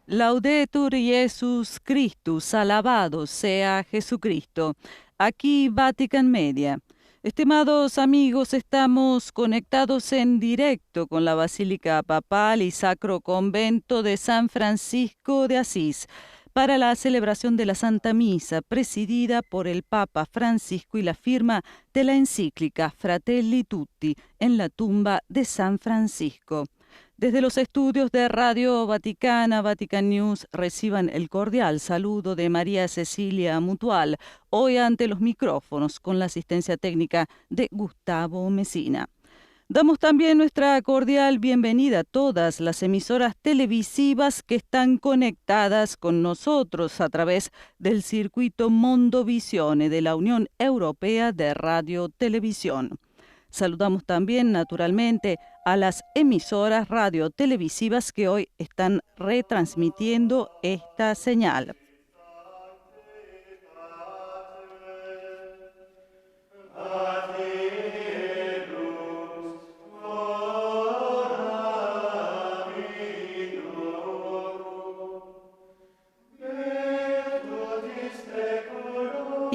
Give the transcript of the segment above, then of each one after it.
Laudetur Jesus Christus, alabado sea Jesucristo. Aquí Vatican Media. Estimados amigos, estamos conectados en directo con la Basílica Papal y Sacro Convento de San Francisco de Asís para la celebración de la Santa Misa, presidida por el Papa Francisco y la firma de la encíclica Fratelli Tutti en la tumba de San Francisco. Desde los estudios de Radio Vaticana, Vatican News, reciban el cordial saludo de María Cecilia Mutual, hoy ante los micrófonos con la asistencia técnica de Gustavo Mesina. Damos también nuestra cordial bienvenida a todas las emisoras televisivas que están conectadas con nosotros a través del circuito Mondovisione de la Unión Europea de Radio Televisión. Saludamos también, naturalmente, a las emisoras radiotelevisivas que hoy están retransmitiendo esta señal.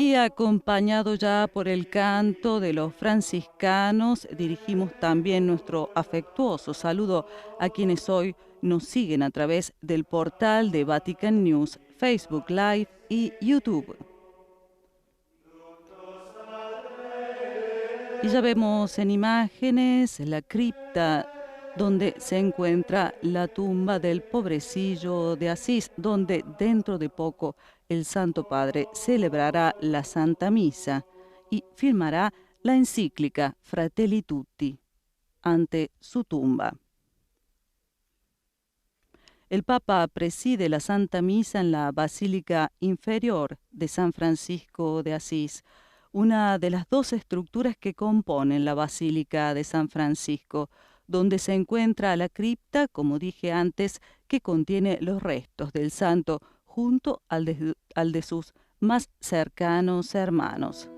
Y acompañado ya por el canto de los franciscanos, dirigimos también nuestro afectuoso saludo a quienes hoy nos siguen a través del portal de Vatican News, Facebook Live y YouTube. Y ya vemos en imágenes la cripta donde se encuentra la tumba del pobrecillo de Asís, donde dentro de poco el Santo Padre celebrará la Santa Misa y firmará la encíclica Fratelli Tutti ante su tumba. El Papa preside la Santa Misa en la Basílica Inferior de San Francisco de Asís, una de las dos estructuras que componen la Basílica de San Francisco, donde se encuentra la cripta, como dije antes, que contiene los restos del santo junto al de sus más cercanos hermanos.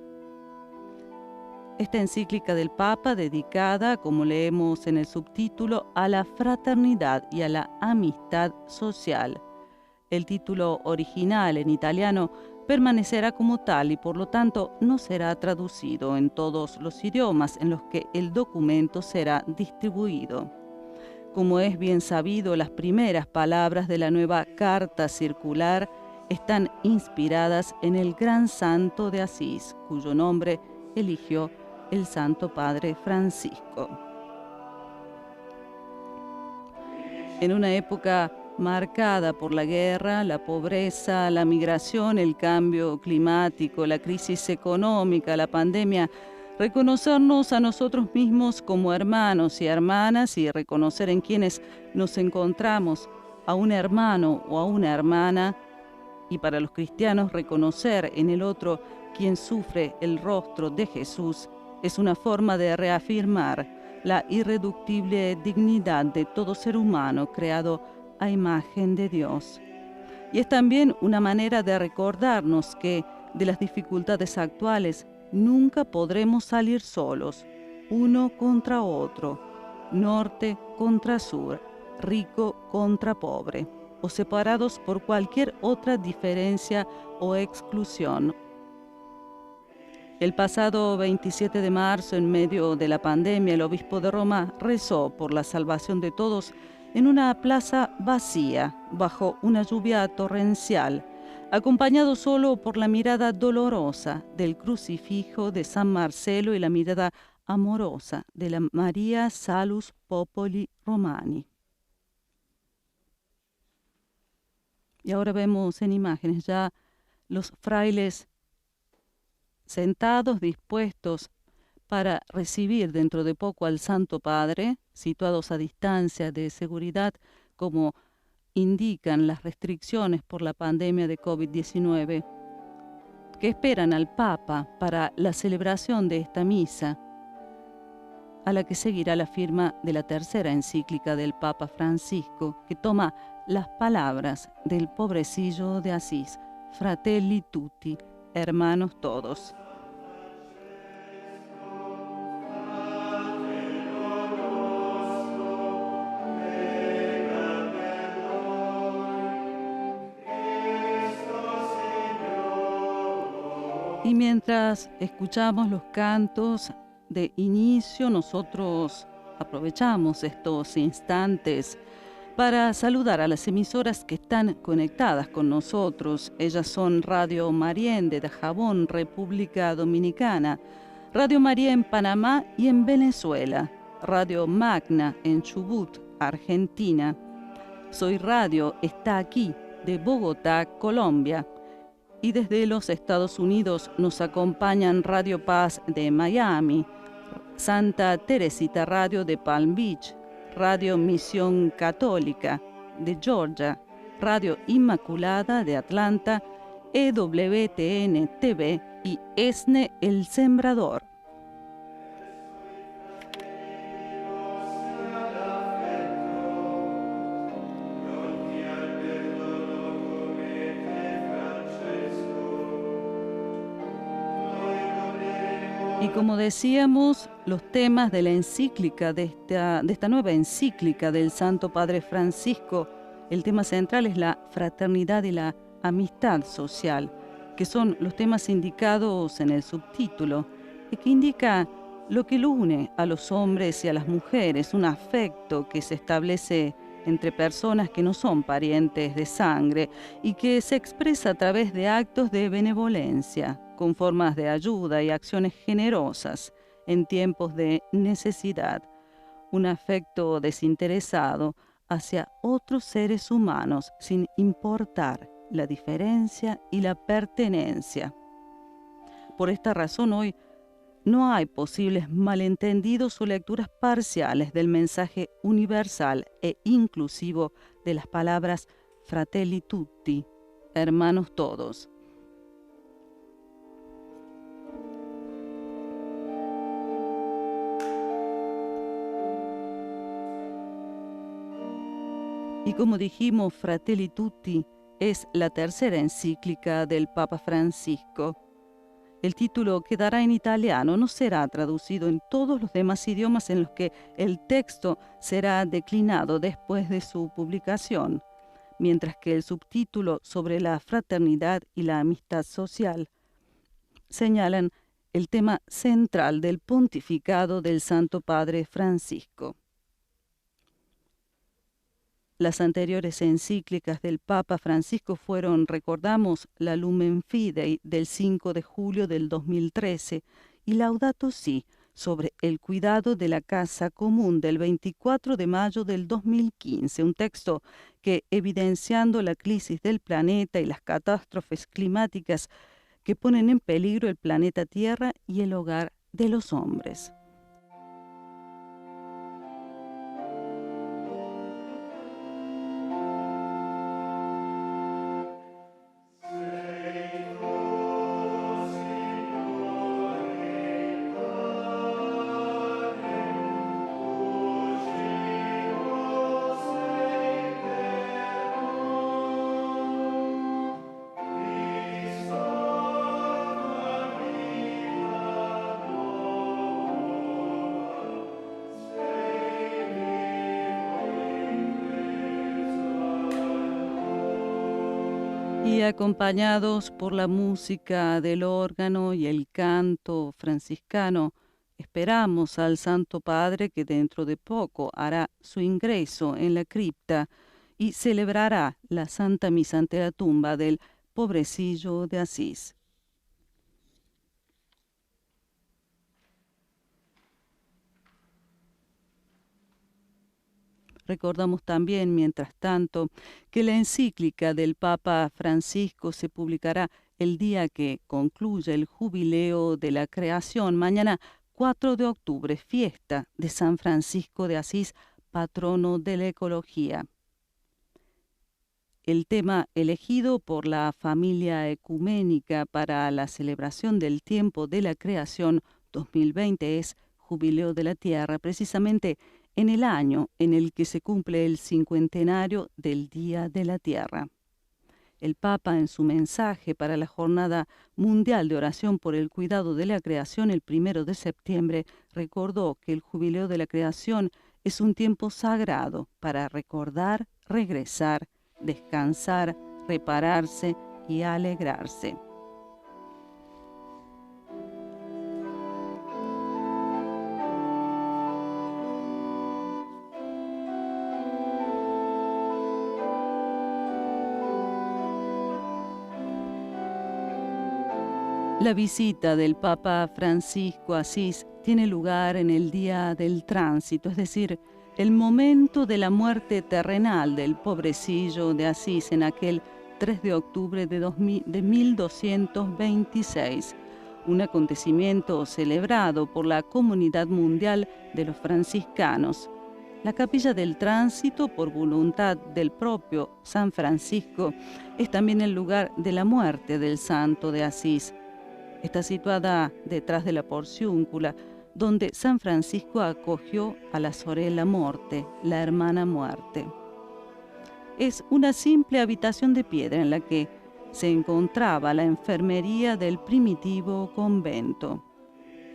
Esta encíclica del Papa, dedicada, como leemos en el subtítulo, a la fraternidad y a la amistad social. El título original en italiano permanecerá como tal y por lo tanto no será traducido en todos los idiomas en los que el documento será distribuido. Como es bien sabido, las primeras palabras de la nueva carta circular están inspiradas en el gran santo de Asís, cuyo nombre eligió el Santo Padre Francisco. En una época marcada por la guerra, la pobreza, la migración, el cambio climático, la crisis económica, la pandemia, reconocernos a nosotros mismos como hermanos y hermanas y reconocer en quienes nos encontramos a un hermano o a una hermana, y para los cristianos reconocer en el otro quien sufre el rostro de Jesús, es una forma de reafirmar la irreductible dignidad de todo ser humano creado a imagen de Dios. Y es también una manera de recordarnos que de las dificultades actuales nunca podremos salir solos, uno contra otro, norte contra sur, rico contra pobre, o separados por cualquier otra diferencia o exclusión. El pasado 27 de marzo, en medio de la pandemia, el obispo de Roma rezó por la salvación de todos en una plaza vacía, bajo una lluvia torrencial, acompañado solo por la mirada dolorosa del crucifijo de San Marcelo y la mirada amorosa de la María Salus Populi Romani. Y ahora vemos en imágenes ya los frailes sentados, dispuestos para recibir dentro de poco al Santo Padre, situados a distancia de seguridad, como indican las restricciones por la pandemia de COVID-19, que esperan al Papa para la celebración de esta misa, a la que seguirá la firma de la tercera encíclica del Papa Francisco, que toma las palabras del pobrecillo de Asís, Fratelli Tutti, hermanos todos. Y mientras escuchamos los cantos de inicio, nosotros aprovechamos estos instantes para saludar a las emisoras que están conectadas con nosotros. Ellas son Radio Marién de Dajabón, República Dominicana, Radio María en Panamá y en Venezuela, Radio Magna en Chubut, Argentina. Soy Radio está aquí, de Bogotá, Colombia. Y desde los Estados Unidos nos acompañan Radio Paz de Miami, Santa Teresita Radio de Palm Beach, Radio Misión Católica de Georgia, Radio Inmaculada de Atlanta, EWTN TV y ESNE El Sembrador. Y como decíamos, los temas de la encíclica, de esta nueva encíclica del Santo Padre Francisco, el tema central es la fraternidad y la amistad social, que son los temas indicados en el subtítulo, y que indica lo que lo une a los hombres y a las mujeres, un afecto que se establece entre personas que no son parientes de sangre y que se expresa a través de actos de benevolencia, con formas de ayuda y acciones generosas en tiempos de necesidad, un afecto desinteresado hacia otros seres humanos sin importar la diferencia y la pertenencia. Por esta razón hoy no hay posibles malentendidos o lecturas parciales del mensaje universal e inclusivo de las palabras Fratelli Tutti, hermanos todos. Y como dijimos, Fratelli Tutti es la tercera encíclica del Papa Francisco. El título quedará en italiano, no será traducido en todos los demás idiomas en los que el texto será declinado después de su publicación, mientras que el subtítulo sobre la fraternidad y la amistad social señalan el tema central del pontificado del Santo Padre Francisco. Las anteriores encíclicas del Papa Francisco fueron, recordamos, la Lumen Fidei del 5 de julio del 2013 y Laudato Si, sobre el cuidado de la casa común del 24 de mayo del 2015, un texto que, evidenciando la crisis del planeta y las catástrofes climáticas que ponen en peligro el planeta Tierra y el hogar de los hombres. Y acompañados por la música del órgano y el canto franciscano, esperamos al Santo Padre que dentro de poco hará su ingreso en la cripta y celebrará la Santa Misa ante la tumba del pobrecillo de Asís. Recordamos también, mientras tanto, que la encíclica del Papa Francisco se publicará el día que concluye el jubileo de la creación, mañana 4 de octubre, fiesta de San Francisco de Asís, patrono de la ecología. El tema elegido por la familia ecuménica para la celebración del tiempo de la creación 2020 es Jubileo de la Tierra, precisamente en el año en el que se cumple el cincuentenario del Día de la Tierra. El Papa, en su mensaje para la Jornada Mundial de Oración por el Cuidado de la Creación el 1 de septiembre, recordó que el Jubileo de la Creación es un tiempo sagrado para recordar, regresar, descansar, repararse y alegrarse. La visita del Papa Francisco a Asís tiene lugar en el día del tránsito, es decir, el momento de la muerte terrenal del pobrecillo de Asís en aquel 3 de octubre de 1226, un acontecimiento celebrado por la Comunidad Mundial de los Franciscanos. La Capilla del Tránsito, por voluntad del propio San Francisco, es también el lugar de la muerte del santo de Asís. Está situada detrás de la porciúncula, donde San Francisco acogió a la Sorella Morte, la hermana muerte. Es una simple habitación de piedra en la que se encontraba la enfermería del primitivo convento.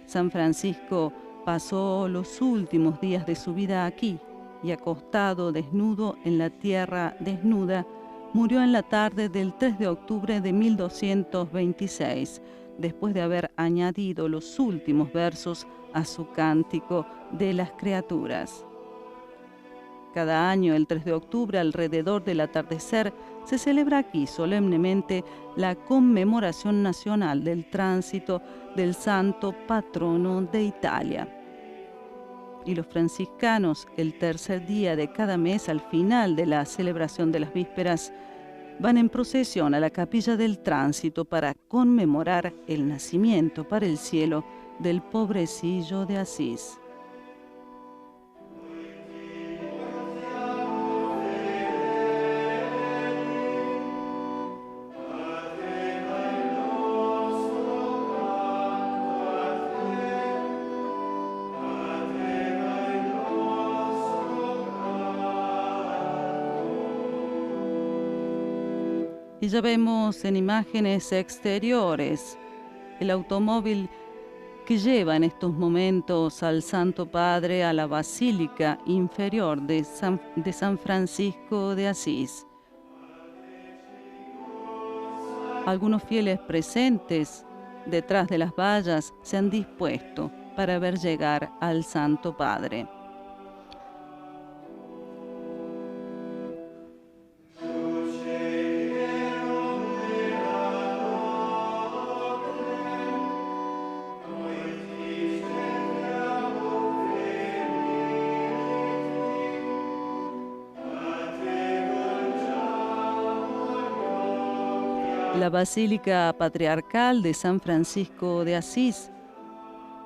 San Francisco pasó los últimos días de su vida aquí y, acostado desnudo en la tierra desnuda, murió en la tarde del 3 de octubre de 1226, después de haber añadido los últimos versos a su cántico de las criaturas. Cada año, el 3 de octubre, alrededor del atardecer, se celebra aquí solemnemente la conmemoración nacional del tránsito del santo patrono de Italia. Y los franciscanos, el tercer día de cada mes, al final de la celebración de las vísperas, van en procesión a la Capilla del Tránsito para conmemorar el nacimiento para el cielo del pobrecillo de Asís. Y ya vemos en imágenes exteriores el automóvil que lleva en estos momentos al Santo Padre a la Basílica Inferior de San Francisco de Asís. Algunos fieles presentes detrás de las vallas se han dispuesto para ver llegar al Santo Padre. La Basílica Patriarcal de San Francisco de Asís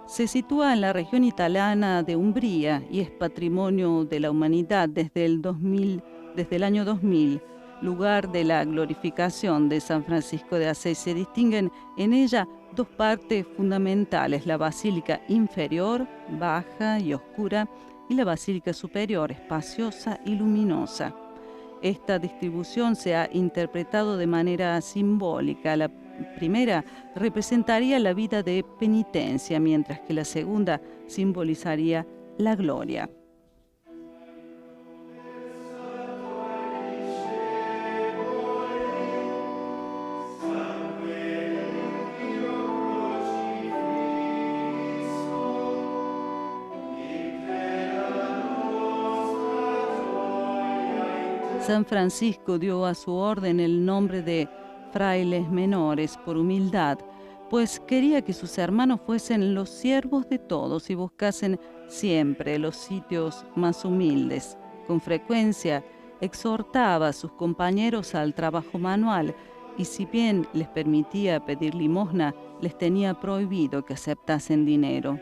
se sitúa en la región italiana de Umbría y es patrimonio de la humanidad desde el año 2000, lugar de la glorificación de San Francisco de Asís. Se distinguen en ella dos partes fundamentales: la Basílica inferior, baja y oscura, y la Basílica superior, espaciosa y luminosa. Esta distribución se ha interpretado de manera simbólica. La primera representaría la vida de penitencia, mientras que la segunda simbolizaría la gloria. San Francisco dio a su orden el nombre de frailes menores por humildad, pues quería que sus hermanos fuesen los siervos de todos y buscasen siempre los sitios más humildes. Con frecuencia exhortaba a sus compañeros al trabajo manual y, si bien les permitía pedir limosna, les tenía prohibido que aceptasen dinero.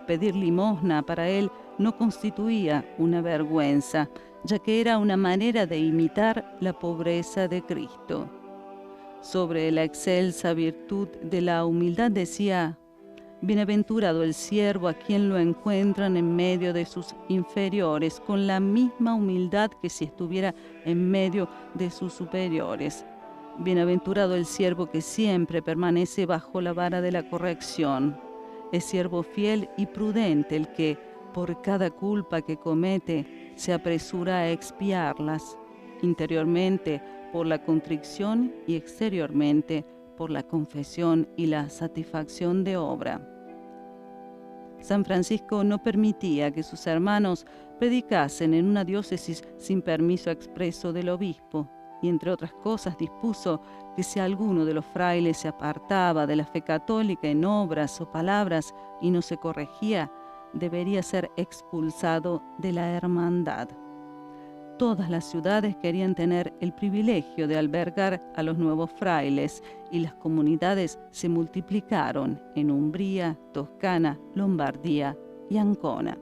Pedir limosna para él no constituía una vergüenza, ya que era una manera de imitar la pobreza de Cristo. Sobre la excelsa virtud de la humildad decía: bienaventurado el siervo a quien lo encuentran en medio de sus inferiores, con la misma humildad que si estuviera en medio de sus superiores. Bienaventurado el siervo que siempre permanece bajo la vara de la corrección. Es siervo fiel y prudente el que, por cada culpa que comete, se apresura a expiarlas, interiormente por la contrición y exteriormente por la confesión y la satisfacción de obra. San Francisco no permitía que sus hermanos predicasen en una diócesis sin permiso expreso del obispo. y entre otras cosas dispuso que si alguno de los frailes se apartaba de la fe católica en obras o palabras y no se corregía, debería ser expulsado de la hermandad. Todas las ciudades querían tener el privilegio de albergar a los nuevos frailes y las comunidades se multiplicaron en Umbría, Toscana, Lombardía y Ancona.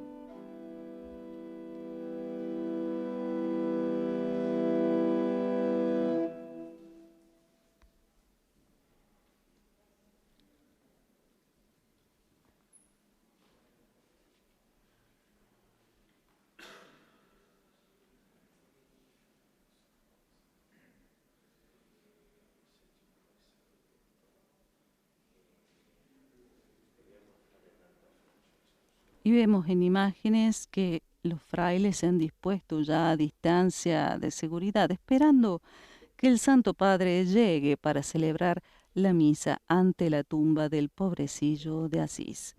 Y vemos en imágenes que los frailes se han dispuesto ya a distancia de seguridad, esperando que el Santo Padre llegue para celebrar la misa ante la tumba del pobrecillo de Asís.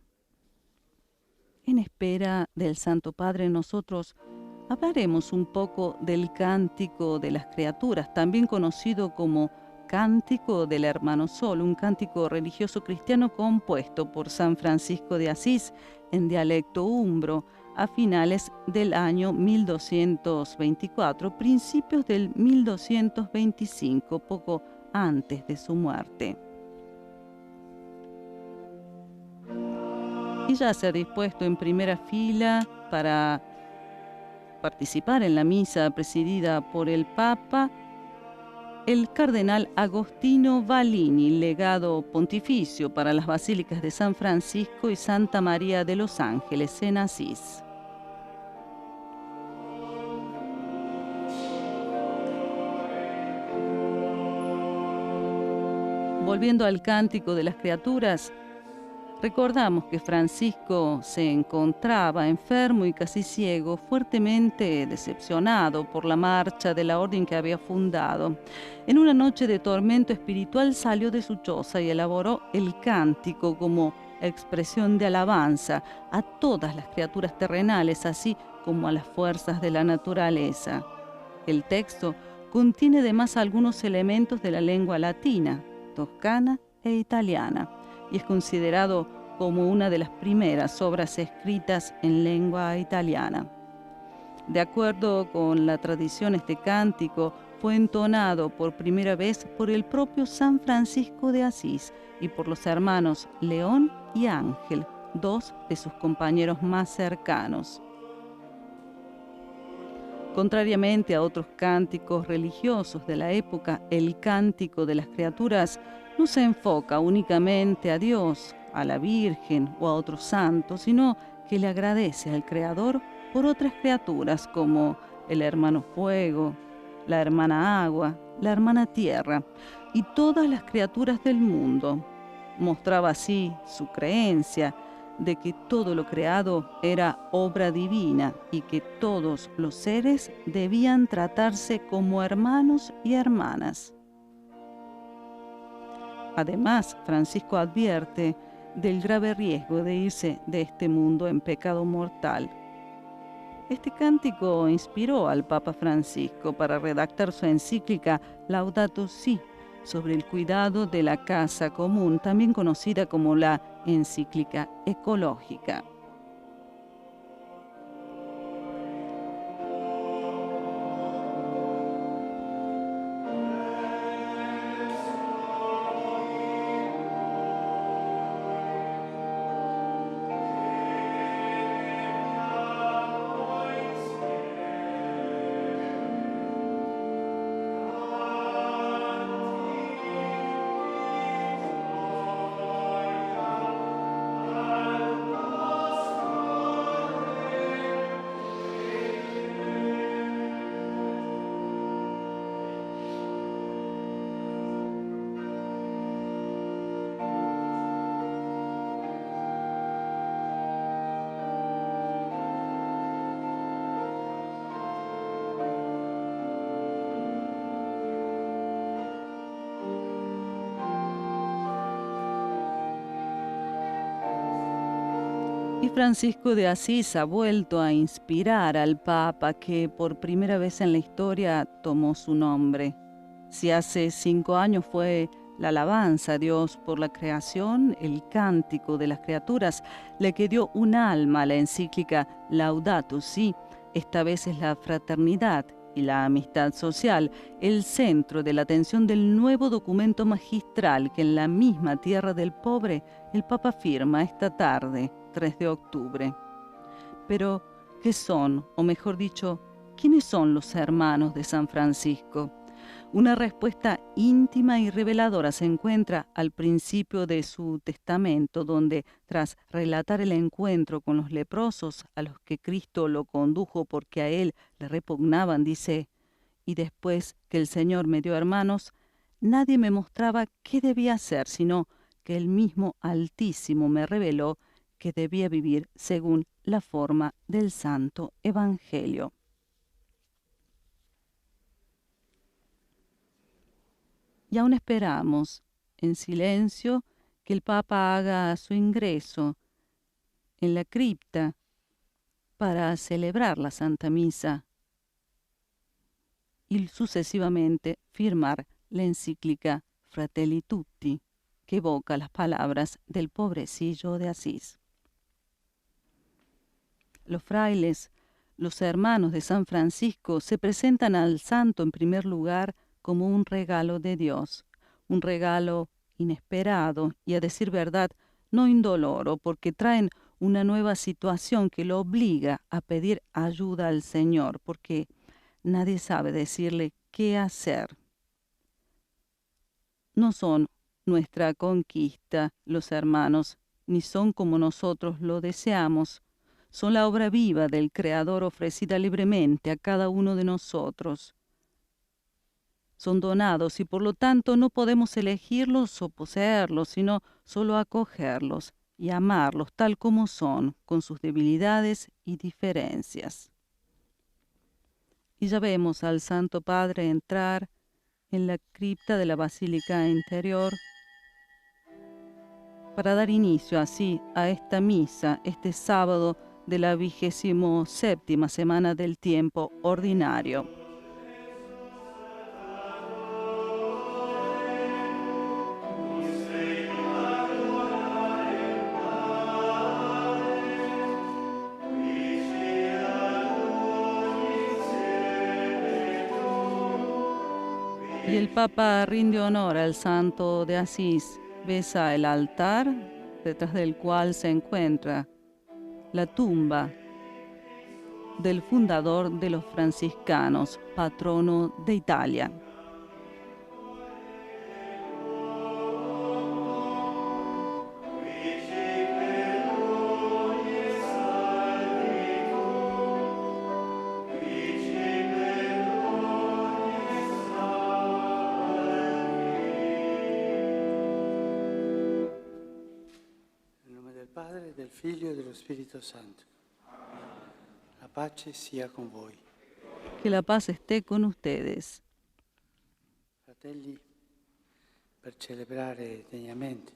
En espera del Santo Padre, nosotros hablaremos un poco del Cántico de las Criaturas, también conocido como Cántico del Hermano Sol, un cántico religioso cristiano compuesto por San Francisco de Asís en dialecto umbro a finales del año 1224, principios del 1225, poco antes de su muerte. Y ya se ha dispuesto en primera fila para participar en la misa presidida por el Papa, el cardenal Agostino Valini, legado pontificio para las basílicas de San Francisco y Santa María de los Ángeles en Asís. Volviendo al Cántico de las Criaturas, recordamos que Francisco se encontraba enfermo y casi ciego, fuertemente decepcionado por la marcha de la orden que había fundado. En una noche de tormento espiritual salió de su choza y elaboró el cántico como expresión de alabanza a todas las criaturas terrenales, así como a las fuerzas de la naturaleza. El texto contiene además algunos elementos de la lengua latina, toscana e italiana, y es considerado como una de las primeras obras escritas en lengua italiana. De acuerdo con la tradición, este cántico fue entonado por primera vez por el propio San Francisco de Asís y por los hermanos León y Ángel, dos de sus compañeros más cercanos. Contrariamente a otros cánticos religiosos de la época, el Cántico de las Criaturas no se enfoca únicamente a Dios, a la Virgen o a otros santos, sino que le agradece al Creador por otras criaturas como el hermano fuego, la hermana agua, la hermana tierra y todas las criaturas del mundo. Mostraba así su creencia de que todo lo creado era obra divina y que todos los seres debían tratarse como hermanos y hermanas. Además, Francisco advierte del grave riesgo de irse de este mundo en pecado mortal. Este cántico inspiró al Papa Francisco para redactar su encíclica Laudato Si, sobre el cuidado de la casa común, también conocida como la encíclica ecológica. Y Francisco de Asís ha vuelto a inspirar al Papa, que por primera vez en la historia tomó su nombre, Si hace 5 años fue la alabanza a Dios por la creación, el cántico de las criaturas, le que dio un alma a la encíclica Laudato Si, esta vez es la fraternidad y la amistad social, el centro de la atención del nuevo documento magistral que en la misma tierra del pobre el Papa firma esta tarde, 3 de octubre. Pero, ¿qué son, o mejor dicho, quiénes son los hermanos de San Francisco? Una respuesta íntima y reveladora se encuentra al principio de su testamento, donde, tras relatar el encuentro con los leprosos a los que Cristo lo condujo porque a él le repugnaban, dice: y después que el Señor me dio hermanos, nadie me mostraba qué debía hacer, sino que el mismo Altísimo me reveló que debía vivir según la forma del Santo Evangelio. Y aún esperamos, en silencio, que el Papa haga su ingreso en la cripta para celebrar la Santa Misa y sucesivamente firmar la encíclica Fratelli Tutti, que evoca las palabras del pobrecillo de Asís. Los frailes, los hermanos de San Francisco, se presentan al santo en primer lugar como un regalo de Dios, un regalo inesperado y, a decir verdad, no indoloro, porque traen una nueva situación que lo obliga a pedir ayuda al Señor, porque nadie sabe decirle qué hacer. No son nuestra conquista los hermanos, ni son como nosotros lo deseamos. Son la obra viva del Creador ofrecida libremente a cada uno de nosotros. Son donados y por lo tanto no podemos elegirlos o poseerlos, sino solo acogerlos y amarlos tal como son, con sus debilidades y diferencias. Y ya vemos al Santo Padre entrar en la cripta de la Basílica Interior para dar inicio así a esta misa, este sábado de la 27ª semana del tiempo ordinario. Y el Papa rinde honor al santo de Asís, besa el altar, detrás del cual se encuentra la tumba del fundador de los franciscanos, patrono de Italia. Padre, del Figlio e dello Spirito Santo. La pace sia con voi. Que la paz esté con ustedes. Fratelli, per celebrare degnamente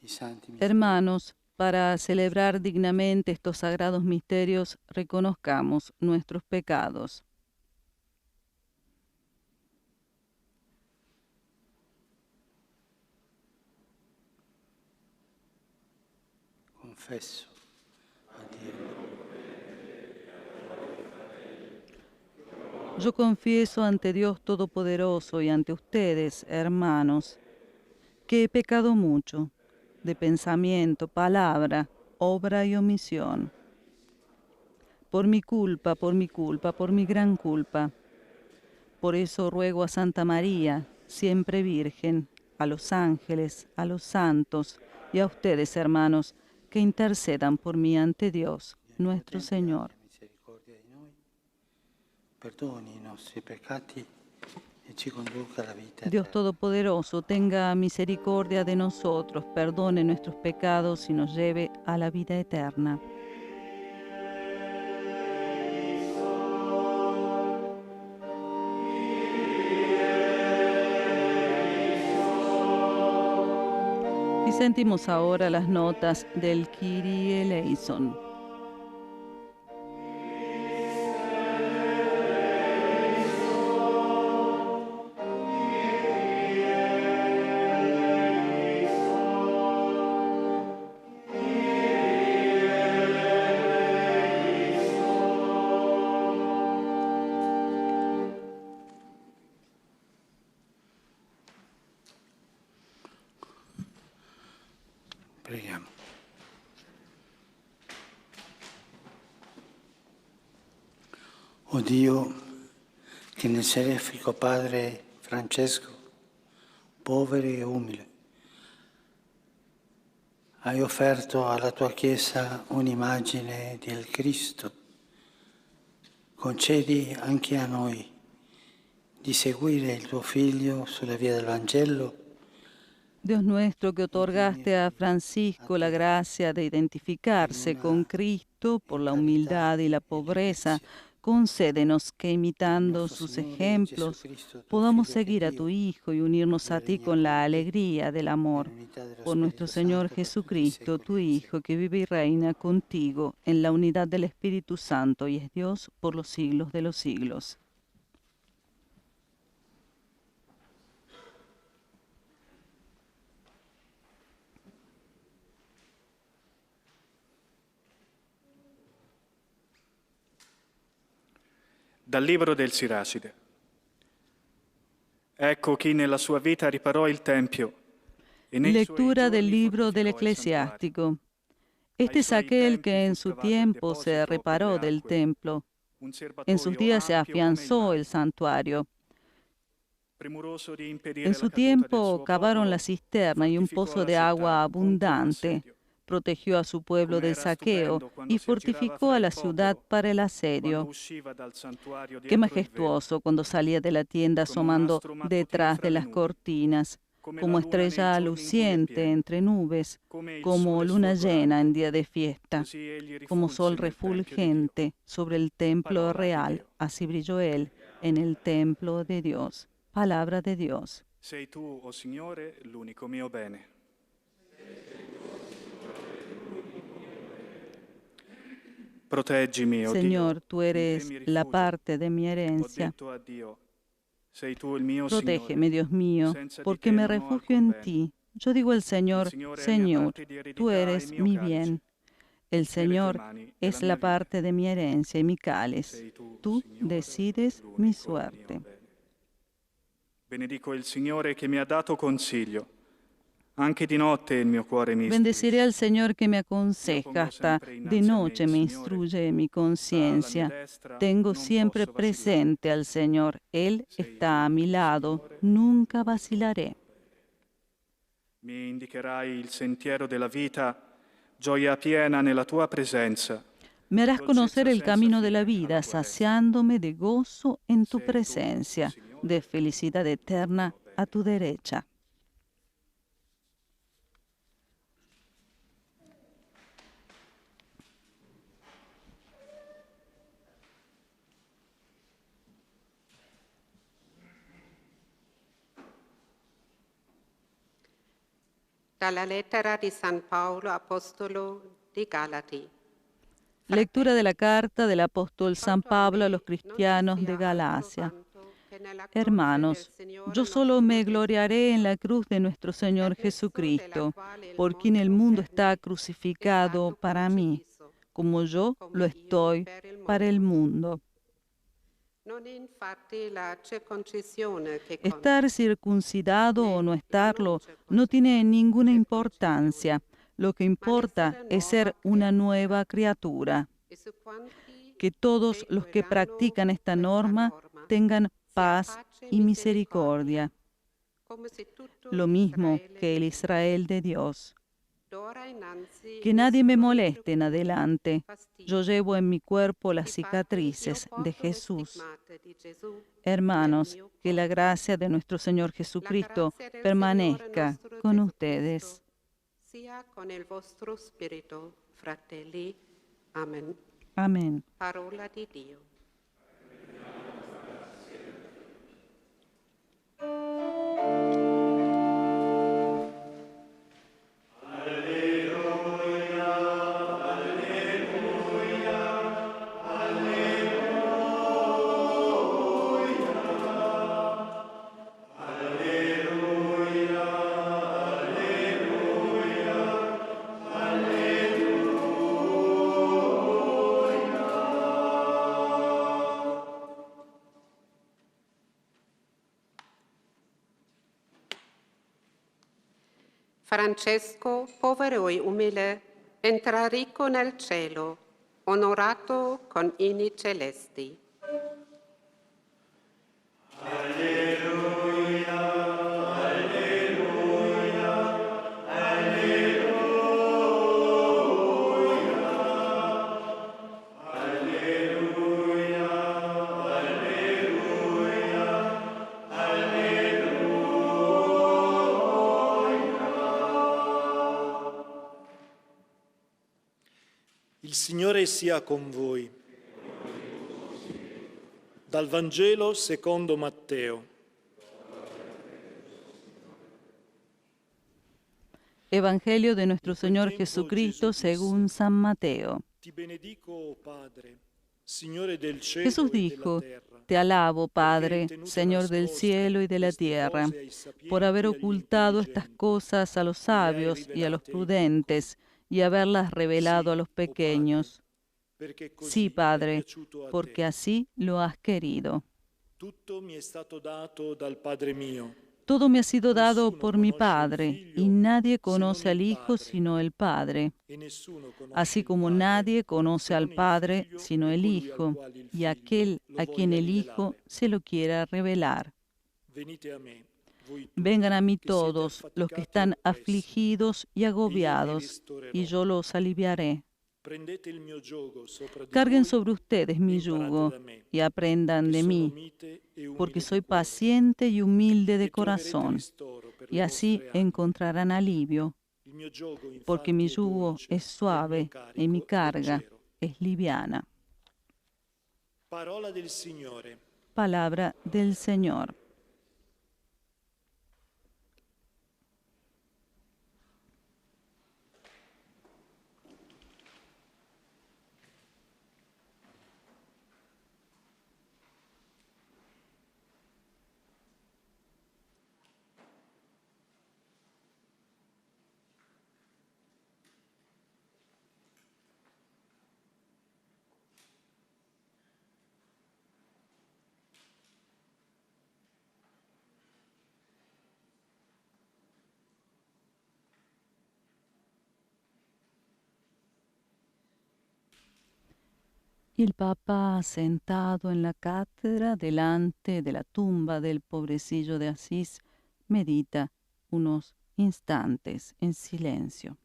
i santi misteri. Hermanos, para celebrar dignamente estos sagrados misterios, reconozcamos nuestros pecados. Confesso a Dio. Yo confieso ante Dios Todopoderoso y ante ustedes, hermanos, que he pecado mucho, de pensamiento, palabra, obra y omisión. Por mi culpa, por mi gran culpa. Por eso ruego a Santa María, siempre Virgen, a los ángeles, a los santos y a ustedes, hermanos, que intercedan por mí ante Dios, nuestro Señor. Perdoni i nostri peccati e ci conduca alla vita Dios eterna. Todopoderoso, tenga misericordia de nosotros, perdone nuestros pecados y nos lleve a la vida eterna. Y sentimos ahora las notas del Kyrie eleison. Preghiamo. O Dio, che nel seraffico Padre Francesco, povero e umile, hai offerto alla tua Chiesa un'immagine del Cristo, concedi anche a noi di seguire il tuo Figlio sulla via del Vangelo. Dios nuestro, que otorgaste a Francisco la gracia de identificarse con Cristo por la humildad y la pobreza, concédenos que imitando sus ejemplos podamos seguir a tu Hijo y unirnos a ti con la alegría del amor. Por nuestro Señor Jesucristo, tu Hijo, que vive y reina contigo en la unidad del Espíritu Santo y es Dios por los siglos de los siglos. Dal libro del Siracide. Ecco chi nella sua vita riparò il Tempio. Lectura del libro del Eclesiástico. Este es aquel que en su tiempo se reparó del templo. En sus días se afianzó el santuario. En su tiempo cavaron la cisterna y un pozo de agua abundante. Protegió a su pueblo del saqueo y fortificó a la ciudad para el asedio. Qué majestuoso cuando salía de la tienda asomando detrás de las cortinas, como estrella luciente entre nubes, como luna llena en día de fiesta, como sol refulgente sobre el templo real. Así brilló él en el templo de Dios. Palabra de Dios. Sei tu, oh Signore, l'unico mio bene. Proteggimi, oh Señor, tú Dio, eres la parte de mi herencia. Protégeme, Dios mío, porque me refugio en ti. Yo digo al Señor, Señor, tú eres mi bien. El Señor es la parte de mi herencia y mi cáliz. Tú decides mi suerte. Benedico il Signore che mi ha dato consiglio. Anche di notte il mio cuore mi Bendeciré al Señor que me aconseja, hasta de noche me instruye mi conciencia. Tengo siempre presente al Señor, Él está a mi lado, nunca vacilaré. Mi indicherai il sentiero della vita, gioia piena nella tua presenza. Me harás conocer el camino de la vida, saciándome de gozo en tu presencia, de felicidad eterna a tu derecha. Dalla lettera di San Paolo, apostolo di Galati. Lectura de la carta del apóstol San Pablo a los cristianos de Galacia. Hermanos, yo solo me gloriaré en la cruz de nuestro Señor Jesucristo, por quien el mundo está crucificado para mí, como yo lo estoy para el mundo. Estar circuncidado o no estarlo no tiene ninguna importancia. Lo que importa es ser una nueva criatura. Que todos los que practican esta norma tengan paz y misericordia, lo mismo que el Israel de Dios. Que nadie me moleste en adelante. Yo llevo en mi cuerpo las cicatrices de Jesús. Hermanos, que la gracia de nuestro Señor Jesucristo permanezca con ustedes. Con el vostro spirito, fratelli. Amén. Amén. Parola di Dio. Francesco, povero e umile, entra ricco nel cielo, onorato con inni celesti. Il Signore sia con voi. Dal Vangelo secondo Matteo. Evangelio de nuestro Señor Jesucristo según San Mateo. Ti benedico, oh Padre, Signore del cielo Jesús e della dijo, terra, te alabo, Padre, tenuto Señor del nascoste cielo y de la queste tierra, cose ai sapienti por haber e agli ocultado estas intelligenti, cosas a los sabios y a los rivelate ai prudentes y haberlas revelado Sì, a los oh Padre, pequeños. perché così Sí, è Padre, piaciuto a porque te. así lo has querido. Tutto mi è stato dato dal Padre mio. Todo me ha sido dado Nessuno por mi conosce il Padre, Figlio y nadie se non conoce al il Hijo Padre, sino el Padre, e nessuno conosce así il como Padre nadie conoce se al non il Padre Figlio sino e el colui al Hijo, quale il y Figlio aquel lo a quien voglia el Hijo rivelare. se lo quiera revelar. Venite a me, voi tutti, Vengan a mí che siete todos los que affaticati e están oppressi, afligidos y e io vi agobiados, ristorerò. y yo los aliviaré. Prendete il mio giogo sopra di Carguen voi sobre ustedes e mi imparate yugo da me, y aprendan che de sono mí, mite e porque umile soy di cuore, paciente y humilde de e troverete corazón, ristoro per y le así vostre anime. encontrarán alivio, Il mio giogo porque infatti mi è yugo dolce es e il mio suave y mi carico carga leggero. es liviana. Parola del Signore. Palabra del Señor. Y el Papa, sentado en la cátedra delante de la tumba del pobrecillo de Asís, medita unos instantes en silencio.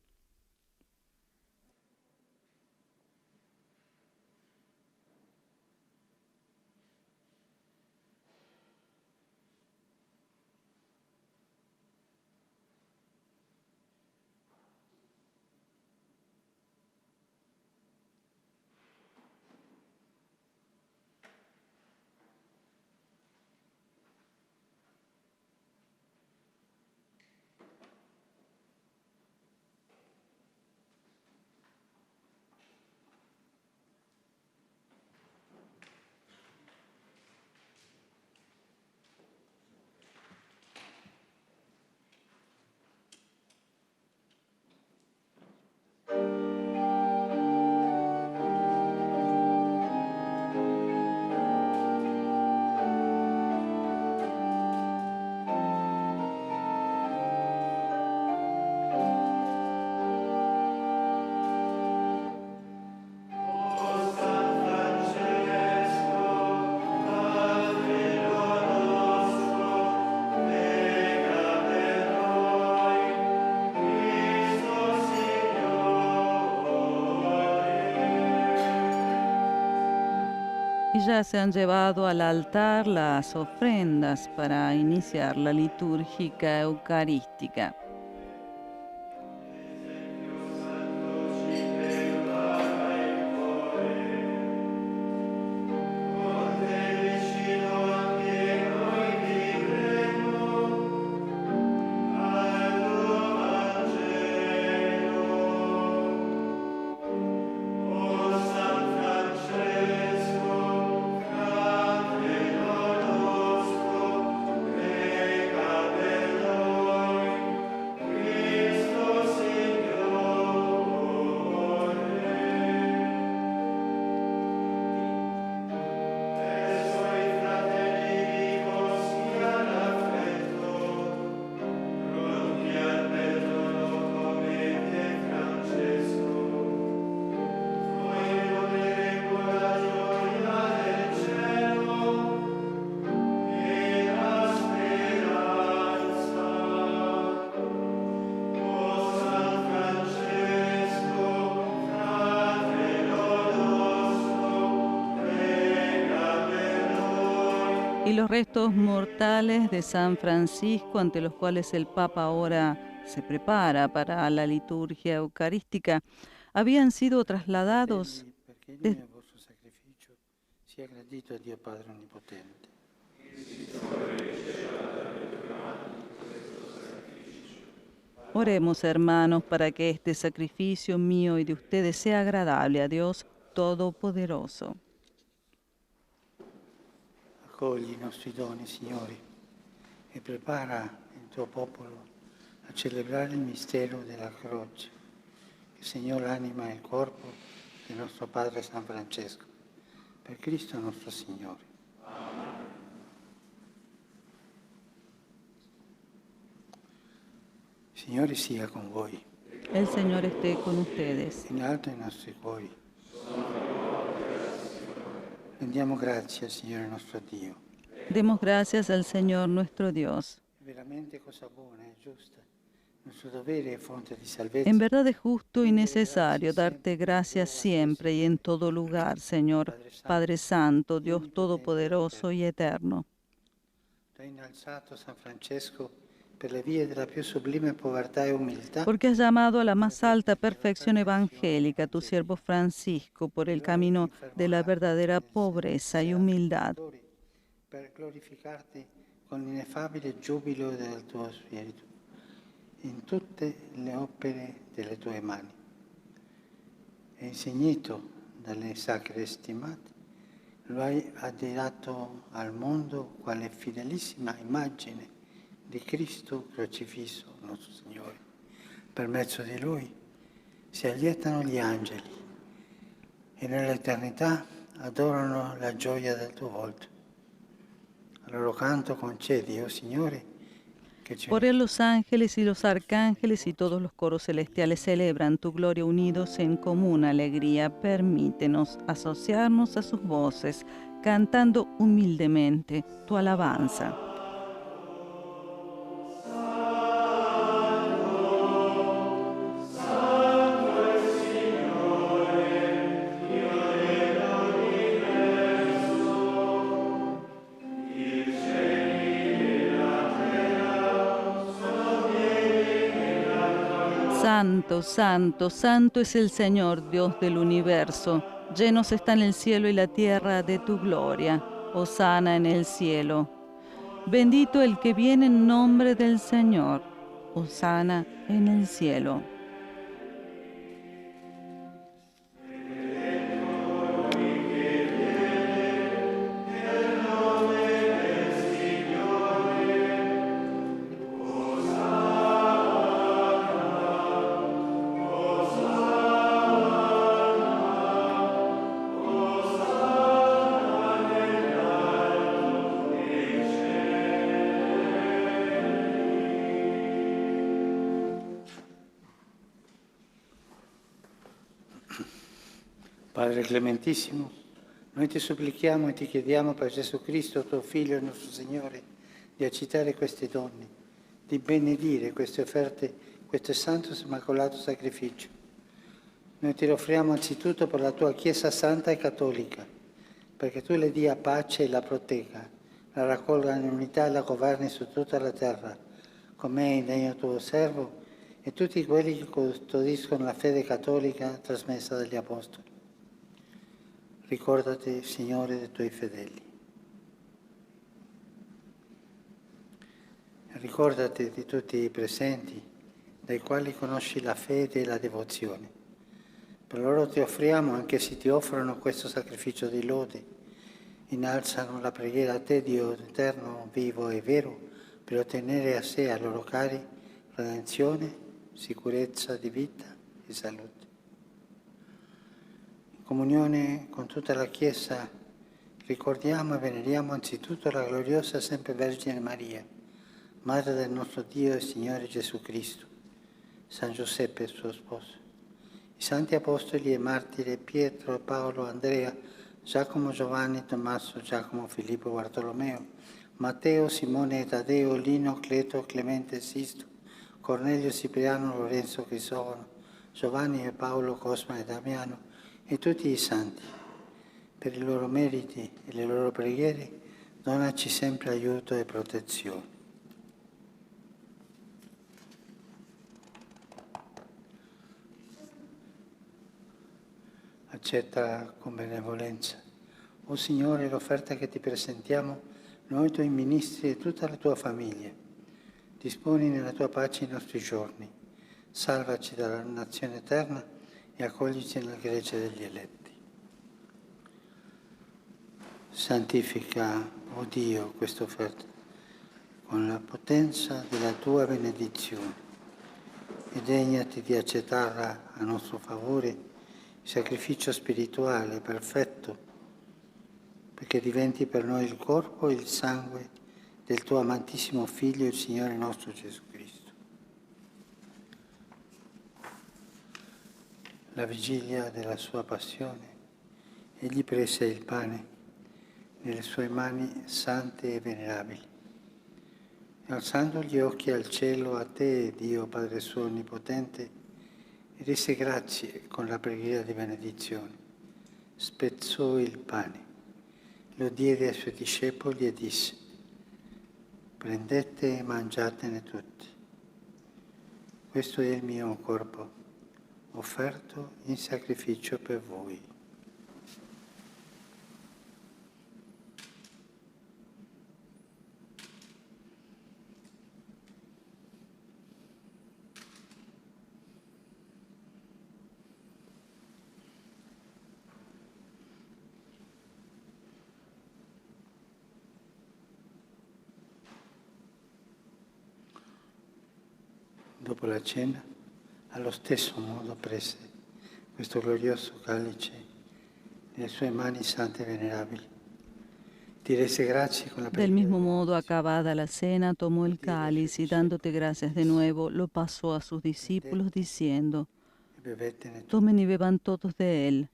Y ya se han llevado al altar las ofrendas para iniciar la litúrgica eucarística. y los restos mortales de San Francisco, ante los cuales el Papa ahora se prepara para la liturgia eucarística, habían sido trasladados perché il mio vostro sacrificio sia gradito a Dio Padre Onnipotente. Oremos, hermanos, para que este sacrificio mío y de ustedes sea agradable a Dios Todopoderoso. Accogli i nostri doni, Signore, e prepara il tuo popolo a celebrare il mistero della croce, che segnò l'anima e il corpo del nostro Padre San Francesco. Per Cristo nostro Signore. Signore sia con voi, El Señor esté con ustedes. in alto i nostri cuori. Rendiamo grazie al Signore nostro Dio. Demos gracias al Señor nuestro Dios. È veramente cosa buona e giusta, nostro dovere e fonte di salvezza. En verdad es justo y necesario darte gracias siempre y en todo lugar, Señor, Padre Santo, Dios Todopoderoso y Eterno. Tu hai innalzato San Francesco per le vie della più sublime povertà e umiltà. Porque has llamado a la más alta perfección evangélica a tu siervo Francisco por el camino de la verdadera pobreza y humildad. Per glorificarti con l'ineffabile giubilo del tuo Spirito in tutte le opere delle tue mani. E insignito dalle sacre stimate, lo hai addirato al mondo quale fedelissima immagine di Cristo crocifisso, nostro Signore. Per mezzo di Lui si allietano gli angeli e nell'eternità adorano la gioia del tuo volto. Al loro canto concedi, oh Signore, che ci Por él los ángeles y los arcángeles y todos los coros celestiales celebran tu gloria unidos en común alegría. Permítenos asociarnos a sus voces, cantando humildemente tu alabanza. Santo, santo, santo es el Señor, Dios del universo. Llenos están el cielo y la tierra de tu gloria. Hosana en el cielo. Bendito el que viene en nombre del Señor. Hosana en el cielo. Padre clementissimo, noi ti supplichiamo e ti chiediamo per Gesù Cristo, tuo Figlio e nostro Signore, di accettare queste donne, di benedire queste offerte, questo santo e immacolato sacrificio. Noi ti offriamo anzitutto per la tua Chiesa santa e cattolica, perché tu le dia pace e la protegga, la raccolga in unità e la governi su tutta la terra, come è indegno tuo servo e tutti quelli che custodiscono la fede cattolica trasmessa dagli Apostoli. Ricordati, Signore, dei tuoi fedeli. Ricordati di tutti i presenti, dai quali conosci la fede e la devozione. Per loro ti offriamo, anche se ti offrono questo sacrificio di lode, innalzano la preghiera a te, Dio eterno, vivo e vero, per ottenere a sé e a loro cari redenzione, sicurezza di vita e salute. Comunione con tutta la Chiesa, ricordiamo e veneriamo anzitutto la gloriosa sempre Vergine Maria, Madre del nostro Dio e Signore Gesù Cristo, San Giuseppe suo sposo, i santi apostoli e martiri Pietro, Paolo, Andrea, Giacomo, Giovanni, Tommaso, Giacomo, Filippo, Bartolomeo, Matteo, Simone e Taddeo, Lino, Cleto, Clemente, Sisto, Cornelio, Cipriano, Lorenzo, Crisogono, Giovanni e Paolo, Cosma e Damiano, e tutti i santi, per i loro meriti e le loro preghiere, donaci sempre aiuto e protezione. Accetta con benevolenza, o Signore, l'offerta che ti presentiamo, noi tuoi ministri e tutta la tua famiglia. Disponi nella tua pace i nostri giorni, salvaci dalla nazione eterna e accoglici nel gregge degli eletti. Santifica, o Dio, questa offerta con la potenza della tua benedizione e degnati di accettarla a nostro favore, sacrificio spirituale perfetto, perché diventi per noi il corpo e il sangue del tuo amatissimo Figlio, il Signore nostro Gesù Cristo. La vigilia della sua passione, egli prese il pane nelle sue mani sante e venerabili, e alzando gli occhi al cielo, a te, Dio Padre suo onnipotente, e rese grazie con la preghiera di benedizione. Spezzò il pane, lo diede ai suoi discepoli e disse: prendete e mangiatene tutti. Questo è il mio corpo, offerto in sacrificio per voi. Dopo la cena, allo stesso modo prese questo glorioso calice nelle sue mani sante e venerabili. Ti rese grazie con la Del preghiera. mismo modo, acabada la cena, tomó el cáliz y dándote gracias de nuevo, lo pasó a sus discípulos diciendo: E bevetene tutti. tomen y beban todos de él,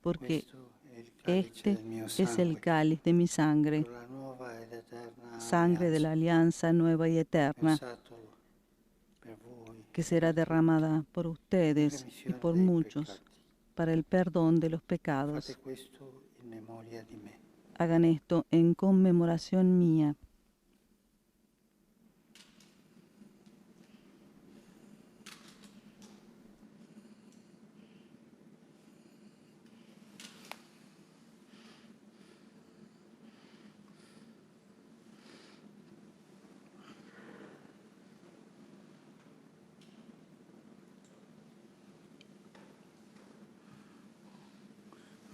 porque Questo è il calice este del mio es el sangue, cáliz de mi sangre, con la nuova ed eterna sangre de la alleanza, alianza nueva y eterna, versato per voi que será derramada por in ustedes y remissione por dei muchos peccati. para el perdón de los Fate pecados. questo in memoria di me. Hagan esto en conmemoración mía.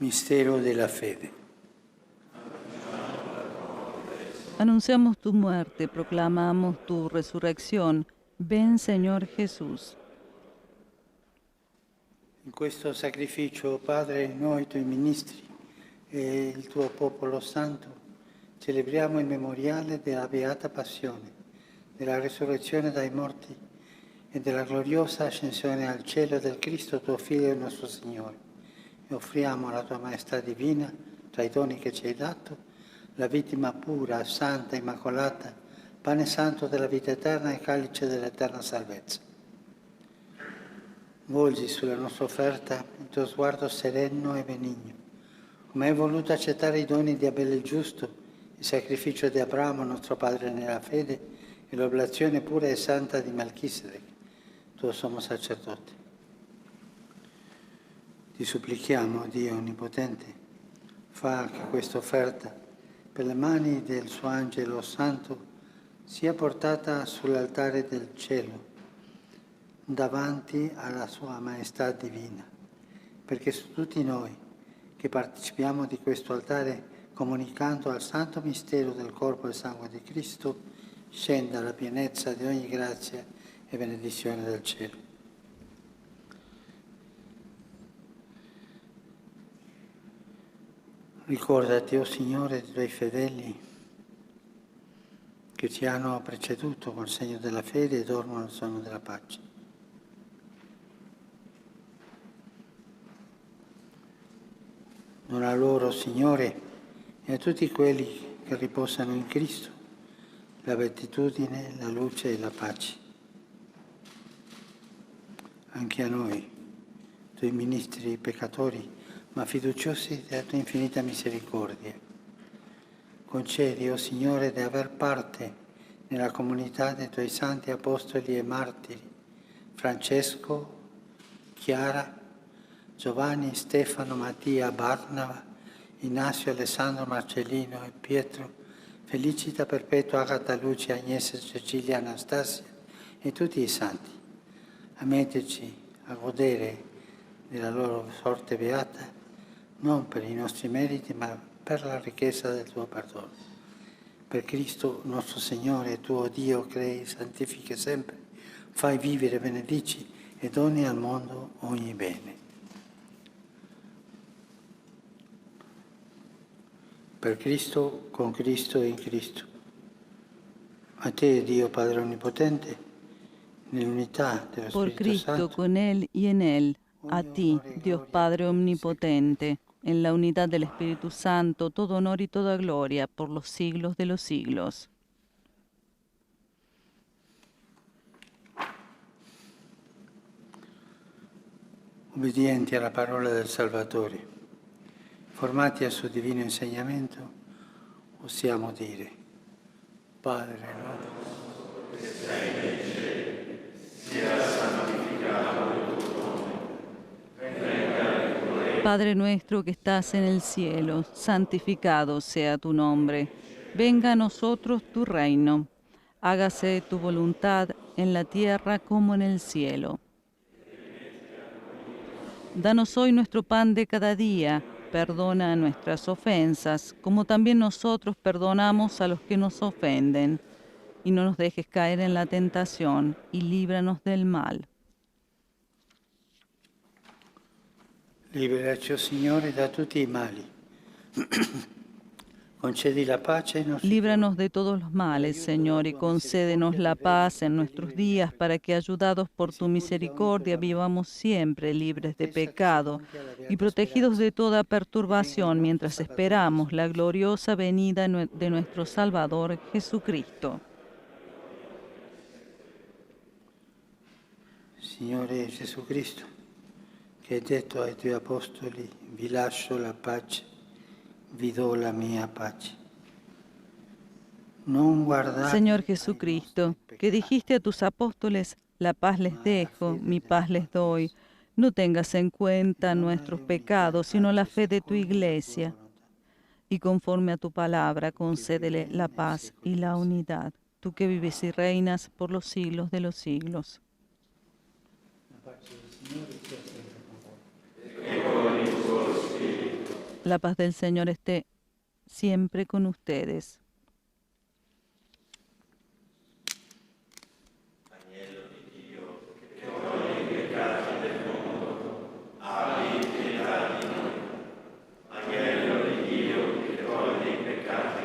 Mistero della fede. Anunciamos tu muerte, proclamamos tu resurrección. Ven, Señor Jesús. In questo sacrificio, Padre, noi tuoi ministri e il tuo popolo santo celebriamo il memoriale della beata passione, della risurrezione dai morti e della gloriosa ascensione al cielo del Cristo, tuo Figlio e nostro Signore. E offriamo alla tua Maestà Divina, tra i doni che ci hai dato, la vittima pura, santa, immacolata, pane santo della vita eterna e calice dell'eterna salvezza. Volgi sulla nostra offerta il tuo sguardo sereno e benigno, come hai voluto accettare i doni di Abele il giusto, il sacrificio di Abramo, nostro padre nella fede, e l'oblazione pura e santa di Melchisedec, tuo sommo sacerdote. Ti supplichiamo, Dio Onnipotente, fa che questa offerta, per le mani del suo angelo santo, sia portata sull'altare del cielo, davanti alla sua Maestà Divina, perché su tutti noi che partecipiamo di questo altare, comunicando al santo mistero del corpo e sangue di Cristo, scenda la pienezza di ogni grazia e benedizione del cielo. Ricordati, o Signore, dei tuoi fedeli che ti hanno preceduto col segno della fede e dormono nel sonno della pace. Dona loro, Signore, e a tutti quelli che riposano in Cristo, la beatitudine, la luce e la pace. Anche a noi, tuoi ministri peccatori, ma fiduciosi della tua infinita misericordia, Concedi, o Signore, di aver parte nella comunità dei Tuoi santi apostoli e martiri, Francesco, Chiara, Giovanni, Stefano, Mattia, Barnaba, Ignazio, Alessandro, Marcellino e Pietro, Felicita, Perpetua, Agata, Lucia, Agnese, Cecilia, Anastasia e tutti i santi. Ammettici a godere della loro sorte beata, non per i nostri meriti, ma per la ricchezza del Tuo perdono. Per Cristo nostro Signore, Tuo Dio, crei, santifichi sempre, fai vivere, benedici e doni al mondo ogni bene. Per Cristo, con Cristo e in Cristo. A Te, Dio Padre Onnipotente, nell'unità dello Por Spirito Cristo, Santo, con Él y en Él, a ti, Dios Padre Omnipotente, en la unidad del Espíritu Santo, todo honor y toda gloria por los siglos de los siglos. Ubbidienti alla parola del Salvatore, formati al suo divino insegnamento, possiamo dire: Padre nostro, che sei nei cieli, sia santificato il tuo nome. Venga il tuo regno. Padre nuestro que estás en el cielo, santificado sea tu nombre. Venga a nosotros tu reino. Hágase tu voluntad en la tierra como en el cielo. Danos hoy nuestro pan de cada día. Perdona nuestras ofensas, como también nosotros perdonamos a los que nos ofenden. Y no nos dejes caer en la tentación, y líbranos del mal. Liberaci, Signore, da tutti i mali. Concedi la pace ai nostri Líbranos de todos los males, Señor, y concédenos la paz en nuestros días, para que, ayudados por tu misericordia, vivamos siempre libres de pecado y protegidos de toda perturbación, mientras esperamos la gloriosa venida de nuestro Salvador Jesucristo. Signore Gesù Cristo, che hai detto ai Tuoi Apostoli: vi lascio la pace, vi do la mia pace. Señor Jesucristo, que dijiste a tus apóstoles: la paz les dejo, mi paz les doy. No tengas en cuenta nuestros pecados, sino la fe de tu Iglesia. Y conforme a tu palabra, concédele la paz y la unidad. Tú que vives y reinas por los siglos de los siglos. La paz del Señor esté siempre con ustedes.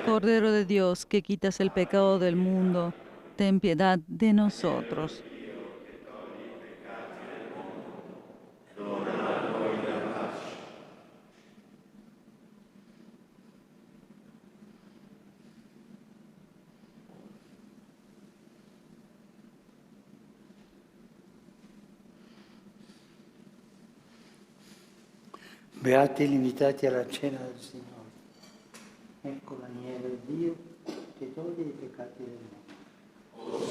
Cordero de Dios, que quitas el pecado del mundo, ten piedad de nosotros. Beati gli invitati alla cena del Signore. Ecco l'agnello di Dio che toglie i peccati del mondo.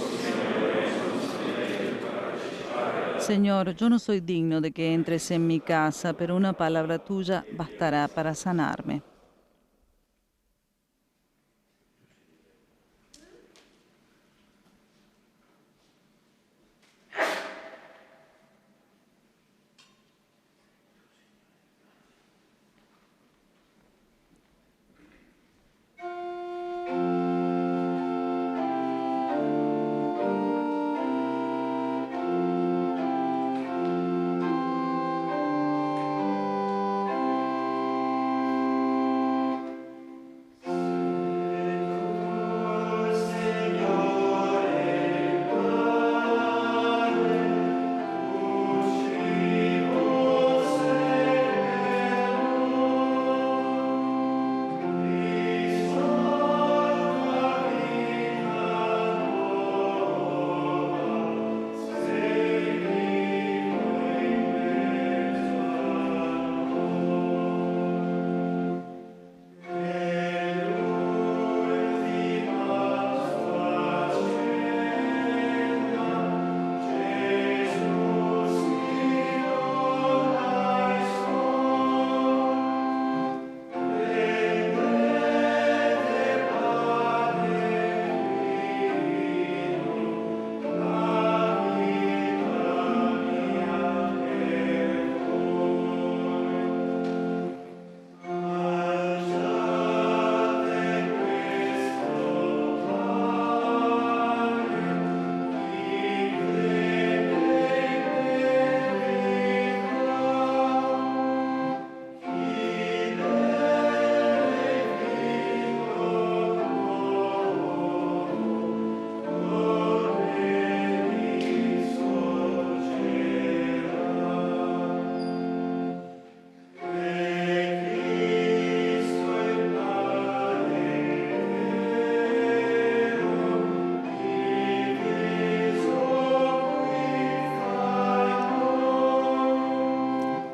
Señor, yo no soy digno de que entres en mi casa, pero una palabra tuya bastará para sanarme.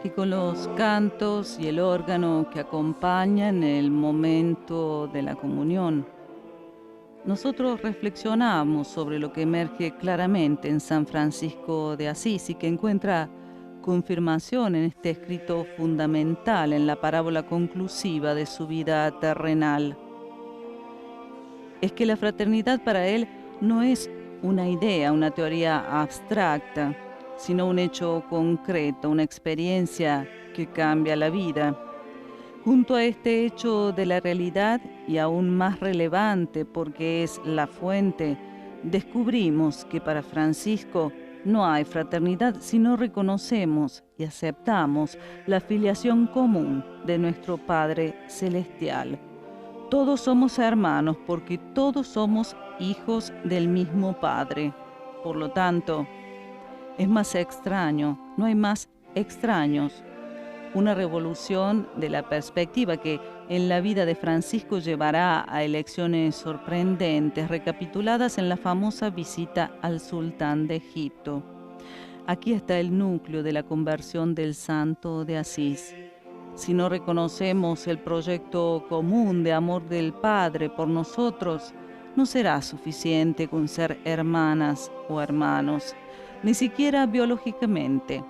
y con los cantos y el órgano que acompañan el momento de la comunión. Nosotros reflexionamos sobre lo que emerge claramente en San Francisco de Asís y que encuentra confirmación en este escrito fundamental en la parábola conclusiva de su vida terrenal. Es que la fraternidad para él no es una idea, una teoría abstracta, sino un hecho concreto, una experiencia que cambia la vida. Junto a este hecho de la realidad, y aún más relevante porque es la fuente, descubrimos que para Francisco no hay fraternidad si no reconocemos y aceptamos la filiación común de nuestro Padre Celestial. Todos somos hermanos porque todos somos hijos del mismo Padre. Por lo tanto, es más extraño, no hay más extraños. Una revolución de la perspectiva que en la vida de Francisco llevará a elecciones sorprendentes, recapituladas en la famosa visita al sultán de Egipto. Aquí está el núcleo de la conversión del santo de Asís. Si no reconocemos el proyecto común de amor del Padre por nosotros, no será suficiente con ser hermanas o hermanos, ni siquiera biológicamente.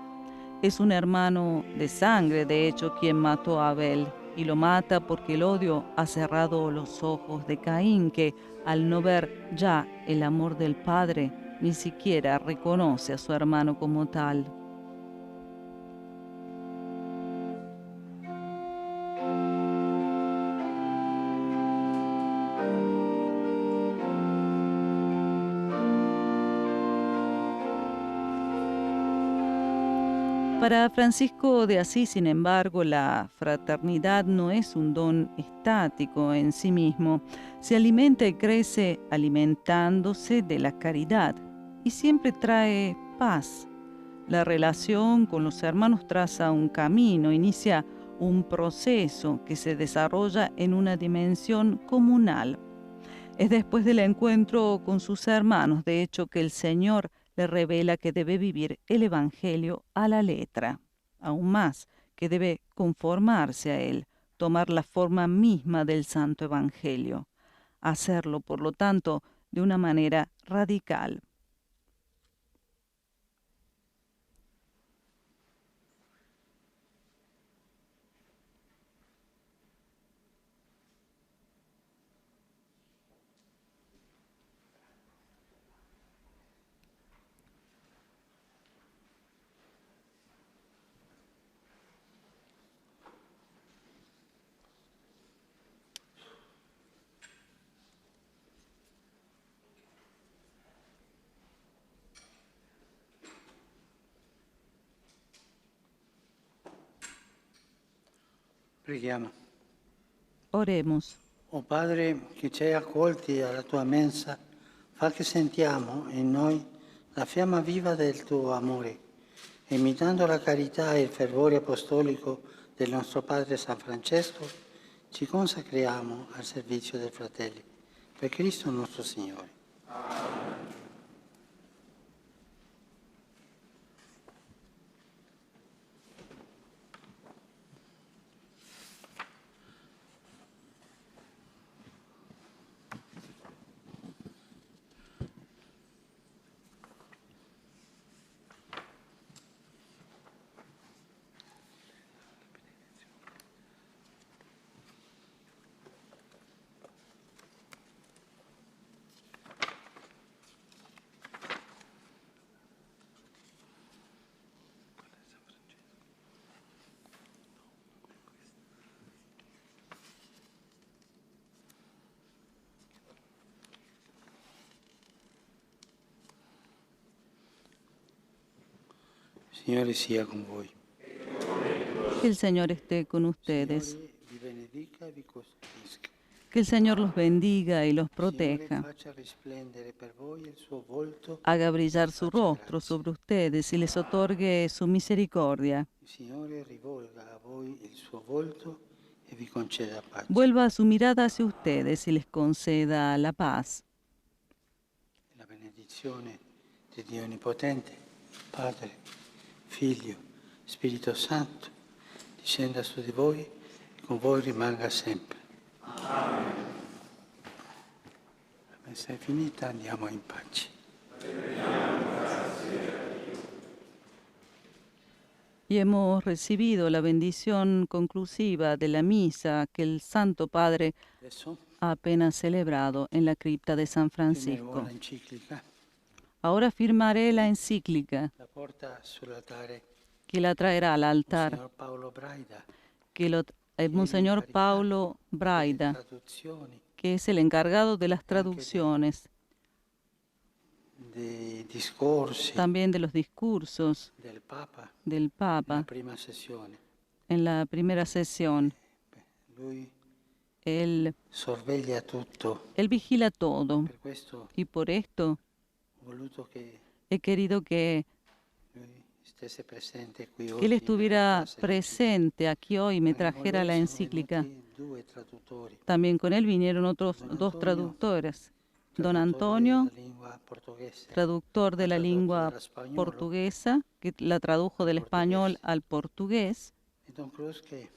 Es un hermano de sangre, de hecho, quien mató a Abel, y lo mata porque el odio ha cerrado los ojos de Caín, que al no ver ya el amor del Padre, ni siquiera reconoce a su hermano como tal. Para Francisco de Asís, sin embargo, la fraternidad no es un don estático en sí mismo. Se alimenta y crece alimentándose de la caridad y siempre trae paz. La relación con los hermanos traza un camino, inicia un proceso que se desarrolla en una dimensión comunal. Es después del encuentro con sus hermanos, de hecho, que el Señor le revela que debe vivir el Evangelio a la letra. Aún más, que debe conformarse a él, tomar la forma misma del Santo Evangelio. Hacerlo, por lo tanto, de una manera radical. Preghiamo. Oremos. O Padre che ci hai accolti alla tua mensa, fa che sentiamo in noi la fiamma viva del tuo amore, e imitando la carità e il fervore apostolico del nostro Padre San Francesco, ci consacriamo al servizio dei fratelli. Per Cristo nostro Signore. Signore sia con voi. Que el Señor esté con ustedes. Signore vi benedica e vi custodisca. Que el Señor los bendiga y los Signore proteja. faccia risplendere per voi il suo volto. Haga brillar su rostro sobre ustedes y les otorgue su misericordia. Il Signore rivolga a voi il suo volto e vi conceda pace. Vuelva su mirada hacia ustedes y les conceda la paz. La benedizione di Dio Onnipotente, Padre, Figlio, Spirito Santo, discenda su di voi e con voi rimanga sempre. Amen. La messa è finita, andiamo in pace. Y hemos recibido la bendición conclusiva de la misa que el Santo Padre Adesso ha apenas celebrado en la cripta de San firmerò Francisco. l'enciclica, Ahora firmaré la encíclica la porta sull'altare que la traerá al altar, Monsignor Paolo Braida, que el Monseñor Paulo Braida, delle traduzioni, que es el encargado de las traducciones, dei discorsi también de los discursos del Papa del nella Papa prima sessione. en la primera sesión. Lui Él sorveglia tutto, vigila todo per questo y por esto ho voluto che he querido que lui stesse presente qui él oggi. estuviera presente aquí hoy y me trajera la encíclica. Due traduttori, También con él vinieron otros dos traductores. Don Antonio, della lingua portoghese, traductor de la tradotto lingua dalla spagnolo, portuguesa, que la tradujo del español al portugués, e Don Cruz che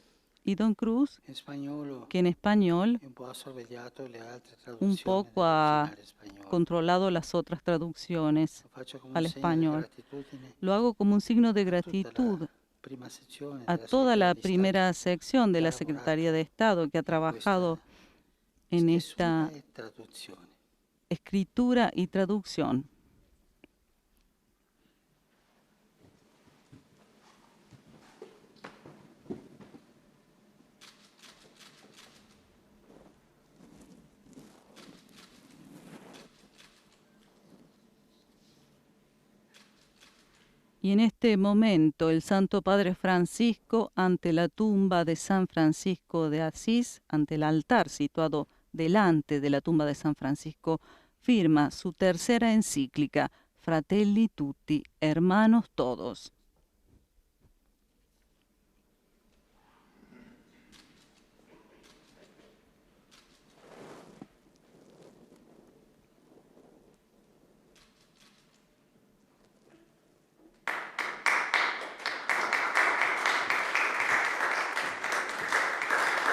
y Don Cruz, in spagnolo que en español un po' ha sorvegliato le altre un traduzioni poco ha dell'originale spagnolo. controlado las otras traducciones Lo faccio come al un segno di español. gratitudine Lo hago como un signo de a tutta gratitud la prima sezione a della toda la Segreteria di Stato primera sección de que la ha Secretaría lavorado de Estado que ha in trabajado questa en stesura esta e traduzione. escritura y traducción. Y en este momento el Santo Padre Francisco, ante la tumba de San Francisco de Asís, ante el altar situado delante de la tumba de San Francisco, firma su tercera encíclica, Fratelli Tutti, hermanos todos.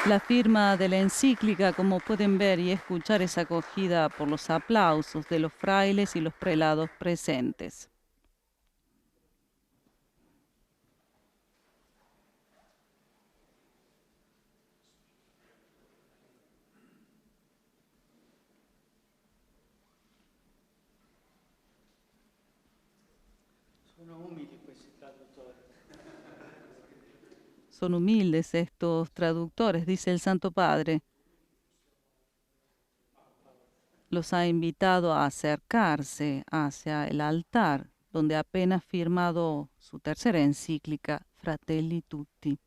La firma de la encíclica, como pueden ver y escuchar, es acogida por los aplausos de los frailes y los prelados presentes. Sono umili questi traduttori. Son humildes estos traductores, dice el Santo Padre. Los ha invitado a acercarse hacia el altar, donde apenas firmado su tercera encíclica, Fratelli Tutti.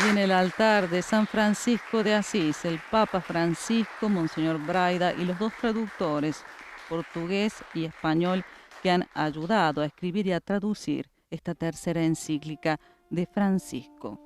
Y en el altar de San Francisco de Asís, el Papa Francisco, Monseñor Braida y los dos traductores, portugués y español, que han ayudado a escribir y a traducir esta tercera encíclica de Francisco.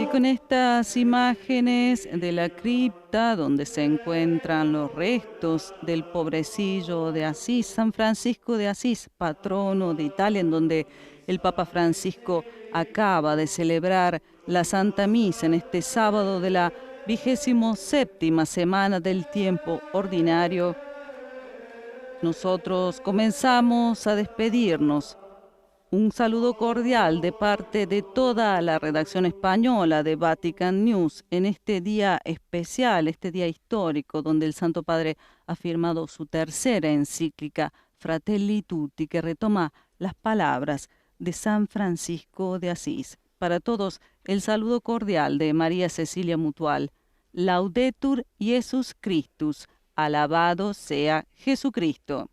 Y con estas imágenes de la cripta donde se encuentran los restos del pobrecillo de Asís, San Francisco de Asís, patrono de Italia, en donde el Papa Francisco acaba de celebrar la Santa Misa en este sábado de la 27ª semana del tiempo ordinario, nosotros comenzamos a despedirnos. Un saludo cordial de parte de toda la redacción española de Vatican News en este día especial, este día histórico, donde el Santo Padre ha firmado su tercera encíclica, Fratelli Tutti, que retoma las palabras de San Francisco de Asís. Para todos, el saludo cordial de María Cecilia Mutual. Laudetur Jesus Christus, alabado sea Jesucristo.